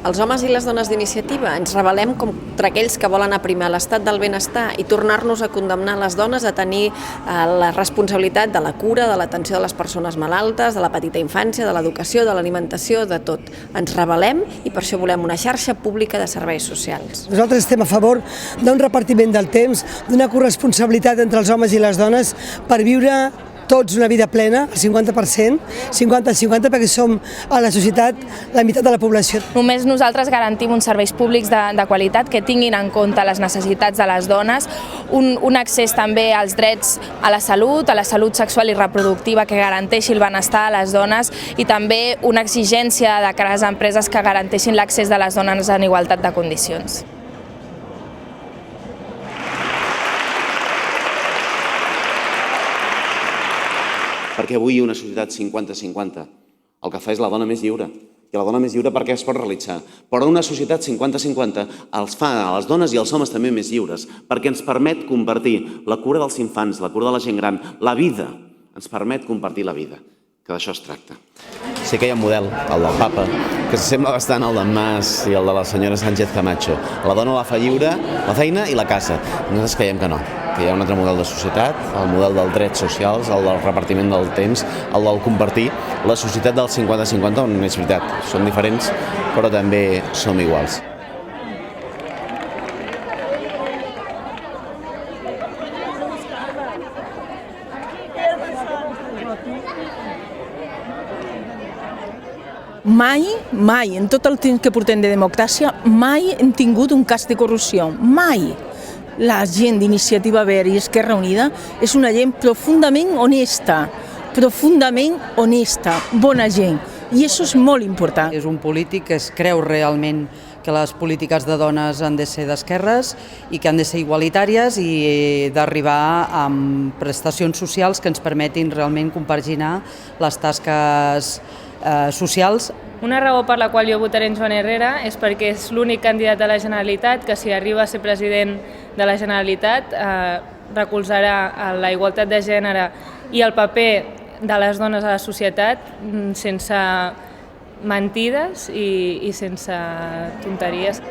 Els homes i les dones d'iniciativa ens rebel·lem contra aquells que volen aprimar l'estat del benestar i tornar-nos a condemnar les dones a tenir la responsabilitat de la cura, de l'atenció de les persones malaltes, de la petita infància, de l'educació, de l'alimentació, de tot. Ens rebel·lem i per això volem una xarxa pública de serveis socials. Nosaltres estem a favor d'un repartiment del temps, d'una corresponsabilitat entre els homes i les dones per viure tots una vida plena, el 50%, 50-50, perquè som a la societat la meitat de la població. Només nosaltres garantim uns serveis públics de qualitat que tinguin en compte les necessitats de les dones, un accés també als drets a la salut sexual i reproductiva que garanteixi el benestar a les dones i també una exigència de cara a les empreses que garanteixin l'accés de les dones en igualtat de condicions. Perquè avui una societat 50-50 el que fa és la dona més lliure. I la dona més lliure perquè es pot realitzar. Però una societat 50-50 els fa a les dones i als homes també més lliures perquè ens permet compartir la cura dels infants, la cura de la gent gran, la vida. Ens permet compartir la vida, que d'això es tracta. Sí que hi ha un model, el del papa, que s'assembla bastant al d'en Mas i el de la senyora Sánchez Camacho. La dona la fa lliure, la feina i la casa. Nosaltres creiem que no, que hi ha un altre model de societat, el model dels drets socials, el del repartiment del temps, el del compartir, la societat del 50-50, on és veritat, som diferents, però també som iguals. Mai, en tot el temps que portem de democràcia, mai hem tingut un cas de corrupció, mai. La gent d'Iniciativa Verds i Esquerra Unida és una gent profundament honesta, bona gent, i això és molt important. És un polític que es creu realment que les polítiques de dones han de ser d'esquerres i que han de ser igualitàries i d'arribar amb prestacions socials que ens permetin realment compaginar les tasques socials. Una raó per la qual jo votaré en Joan Herrera és perquè és l'únic candidat de la Generalitat que si arriba a ser president de la Generalitat recolzarà la igualtat de gènere i el paper de les dones a la societat sense mentides i sense tonteries.